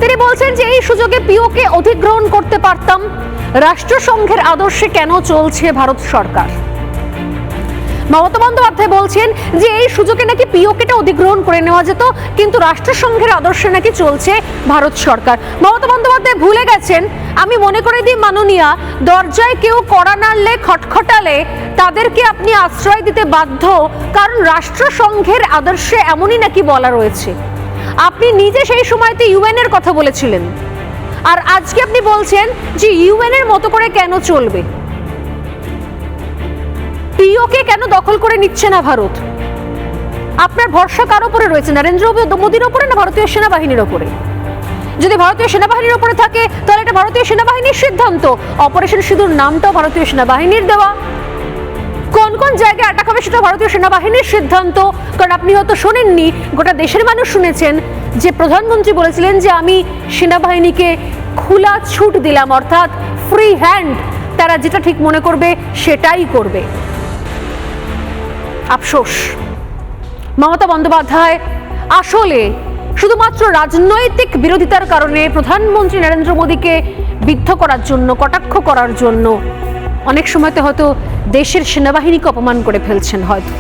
তিনি বলছেন যে এই সুযোগে পিওকে অধিগ্রহণ করতে পারতাম। রাষ্ট্রসংঘের আদর্শে কেন চলছে ভারত সরকার? মমতা বন্দ্যোপাধ্যায় বলছেন যে এই সুযোগে নাকি পিওকেটা অধিগ্রহণ করে নেওয়া যেত, কিন্তু রাষ্ট্রসংঘের আদর্শে নাকি চলছে ভারত সরকার। মমতা বন্দ্যোপাধ্যায় ভুলে গেছেন, আমি মনে করে দিই মাননীয়া, দরজায় কেউ কড়া নাড়লে, খটখটালে তাদেরকে আপনি আশ্রয় দিতে বাধ্য, কারণ রাষ্ট্রসংঘের আদর্শে এমনই নাকি বলা রয়েছে। আপনি নিজে সেই সময়তে ইউএন এর কথা বলেছিলেন, আর আজকে আপনি বলছেন যে ইউএন এর মতো করে কেন চলবে। পিওকে কেন দখল করে নিচ্ছে না ভারত? আপনার ভরসা কার উপরে রয়েছে, নরেন্দ্র মোদীর উপরে না ভারতীয় সেনাবাহিনীর উপরে? যদি ভারতীয় সেনাবাহিনীর উপরে থাকে তাহলে এটা ভারতীয় সেনাবাহিনীর সিদ্ধান্ত। অপারেশন সিঁদুর নামটাও ভারতীয় সেনাবাহিনীর দেওয়া, কোন কোন জায়গায় অ্যাটাক হবে সেটা ভারতীয় সেনাবাহিনীর সিদ্ধান্ত। কারণ আপনি হয়তো শোনেননি, গোটা দেশের মানুষ শুনেছেন যে প্রধানমন্ত্রী বলেছিলেন যে আমি সেনাবাহিনীকে খোলা ছুট দিলাম, অর্থাৎ ফ্রি হ্যান্ড, তারা যেটা ঠিক মনে করবে সেটাই করবে। আফসোস, মমতা বন্দ্যোপাধ্যায় আসলে শুধুমাত্র রাজনৈতিক বিরোধিতার কারণে প্রধানমন্ত্রী নরেন্দ্র মোদীকে বিদ্ধ করার জন্য, কটাক্ষ করার জন্য অনেক সময়তে হয়তো দেশের সেনাবাহিনীকে অপমান করে ফেলছেন হয়তো।